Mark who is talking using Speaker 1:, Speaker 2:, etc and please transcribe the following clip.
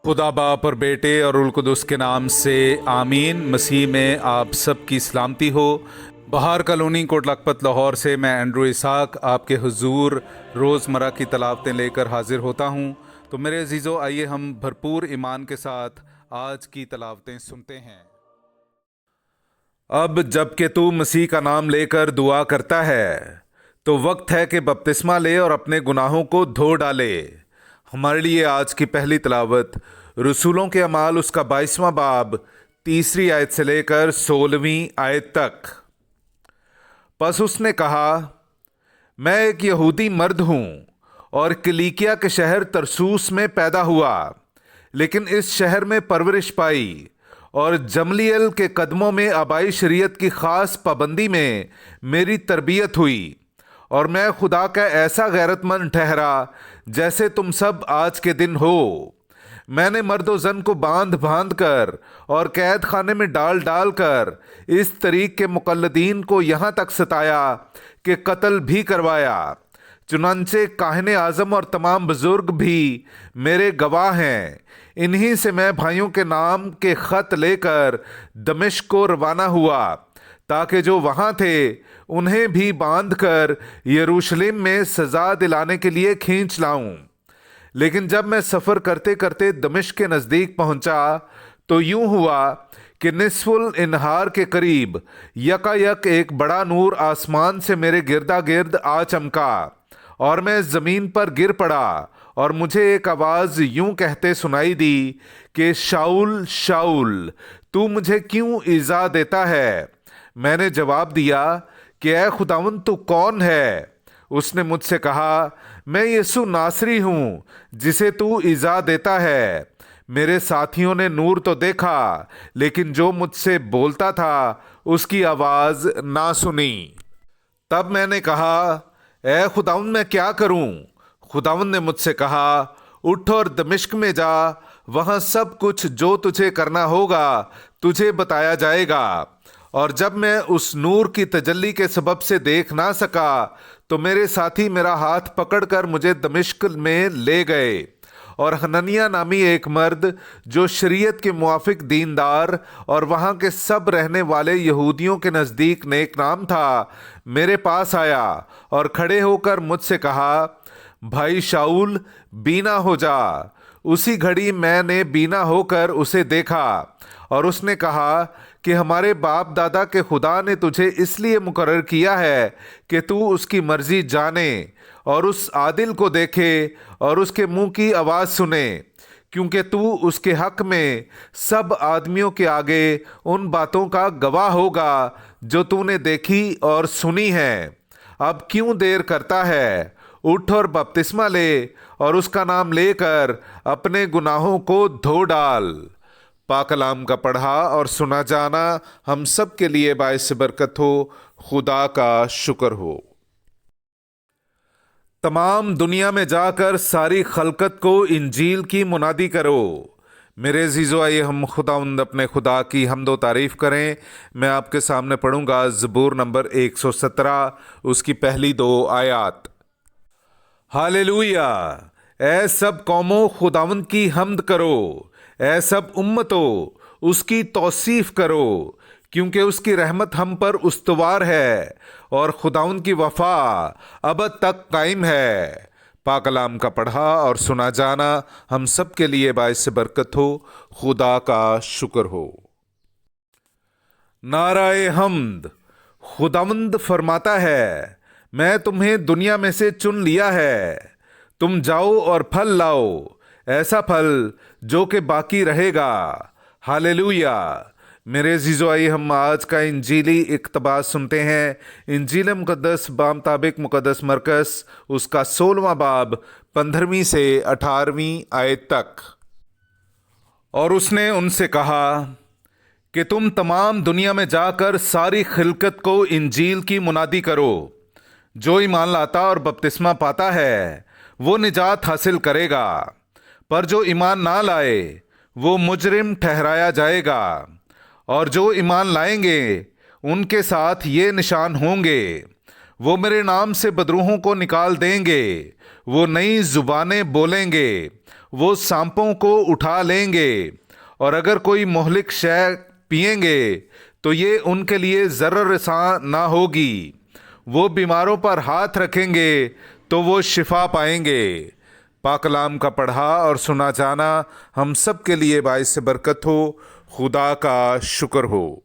Speaker 1: खुदा बाप और बेटे और उल कुदस के नाम से आमीन। मसीह में आप सब की सलामती हो। बहार कॉलोनी कोट लखपत लाहौर से मैं एंड्रू इसाक आपके हुजूर रोज़मर्रा की तलावतें लेकर हाजिर होता हूँ। तो मेरे अजीज़ों, आइए हम भरपूर ईमान के साथ आज की तलावतें सुनते हैं। अब जबकि तू मसीह का नाम लेकर दुआ करता है तो वक्त है कि बपतिस्मा ले और अपने गुनाहों को धो डाले। हमारे लिए आज की पहली तलावत रसूलों के अमाल उसका 22वां बाब 3री आयत से लेकर 16वीं आयत तक। बस उसने कहा, मैं एक यहूदी मर्द हूँ और किलिकिया के शहर तरसूस में पैदा हुआ, लेकिन इस शहर में परवरिश पाई और जमलीएल के कदमों में आबाई शरीयत की ख़ास पाबंदी में मेरी तरबियत हुई और मैं खुदा का ऐसा गैरतमंद ठहरा जैसे तुम सब आज के दिन हो। मैंने मर्द व जन को बांध बांध कर और कैद खाने में डाल डाल कर इस तरीक के मुकल्लदीन को यहाँ तक सताया कि कत्ल भी करवाया। चुनांचे काहिने आज़म और तमाम बुजुर्ग भी मेरे गवाह हैं। इन्हीं से मैं भाइयों के नाम के ख़त लेकर दमिश्क को रवाना हुआ ताकि जो वहाँ थे उन्हें भी बांध कर यरूशलेम में सज़ा दिलाने के लिए खींच लाऊं। लेकिन जब मैं सफ़र करते करते दमिश्क के नज़दीक पहुँचा तो यूं हुआ कि निस्फुल इनहार के करीब यकायक एक बड़ा नूर आसमान से मेरे गिरदा गिर्द आ चमका और मैं ज़मीन पर गिर पड़ा और मुझे एक आवाज़ यूं कहते सुनाई दी कि शाऊल शाऊल, तू मुझे क्यों ईज़ा देता है। मैंने जवाब दिया कि ऐ खुदावंद, तू कौन है। उसने मुझसे कहा, मैं यीशु नासरी हूँ जिसे तू ईज़ा देता है। मेरे साथियों ने नूर तो देखा, लेकिन जो मुझसे बोलता था उसकी आवाज़ ना सुनी। तब मैंने कहा, ऐ खुदावंद, मैं क्या करूं। खुदावंद ने मुझसे कहा, उठ और दमिश्क में जा, वहां सब कुछ जो तुझे करना होगा तुझे बताया जाएगा। और जब मैं उस नूर की तजल्ली के सबब से देख ना सका तो मेरे साथी मेरा हाथ पकड़कर मुझे दमिश्क में ले गए और हननिया नामी एक मर्द जो शरीयत के मुआफिक दीनदार और वहाँ के सब रहने वाले यहूदियों के नज़दीक नेक नाम था, मेरे पास आया और खड़े होकर मुझसे कहा, भाई शाऊल, बीना हो जा। उसी घड़ी मैंने बीना होकर उसे देखा और उसने कहा कि हमारे बाप दादा के खुदा ने तुझे इसलिए मुकर्रर किया है कि तू उसकी मर्जी जाने और उस आदिल को देखे और उसके मुंह की आवाज़ सुने, क्योंकि तू उसके हक में सब आदमियों के आगे उन बातों का गवाह होगा जो तूने देखी और सुनी हैं। अब क्यों देर करता है, उठ और बपतिस्मा ले और उसका नाम लेकर अपने गुनाहों को धो डाल। पाक कलाम का पढ़ा और सुना जाना हम सब के लिए बाइस बरकत हो। खुदा का शुक्र हो। तमाम दुनिया में जाकर सारी खलकत को इंजील की मुनादी करो। मेरे अजीज़ों, आइए हम खुदावंद अपने खुदा की हम्दो तारीफ़ करें। मैं आपके सामने पढ़ूंगा ज़बूर नंबर 117, उसकी पहली 2 आयात। हालेलुया। ऐ सब कौमों, खुदावंद की हम्द करो। ऐ सब उम्मतों, उसकी तौसीफ करो, क्योंकि उसकी रहमत हम पर उस्तवार है और खुदावंद की वफा अबद तक कायम है। पाक कलाम का पढ़ा और सुना जाना हम सब के लिए बाइस बरकत हो। खुदा का शुक्र हो। नाराए हम्द। खुदावंद फरमाता है, मैं तुम्हें दुनिया में से चुन लिया है। तुम जाओ और फल लाओ, ऐसा फल जो कि बाकी रहेगा। हालेलुया। मेरे अजीज़ों, आइए हम आज का इंजीली इक़्तिबास सुनते हैं। इंजील मुक़द्दस बामुताबिक मुक़द्दस मरकस उसका 16वां बाब 15वीं से 18वीं आयत तक। और उसने उनसे कहा कि तुम तमाम दुनिया में जाकर सारी खिलकत को इंजील की मुनादी करो। जो ईमान लाता और बपतिस्मा पाता है वो निजात हासिल करेगा, पर जो ईमान ना लाए वो मुजरिम ठहराया जाएगा। और जो ईमान लाएंगे उनके साथ ये निशान होंगे, वो मेरे नाम से बदरूहों को निकाल देंगे, वो नई जुबानें बोलेंगे, وہ سانپوں کو اٹھا لیں گے، اور اگر کوئی مہلک شے پئیں گے تو یہ ان کے لیے ضرر رساں نہ ہوگی۔ وہ بیماروں پر ہاتھ رکھیں گے تو وہ شفا پائیں گے۔ پاک کلام کا پڑھا اور سنا جانا ہم سب کے لیے باعث برکت ہو۔ خدا کا شکر ہو۔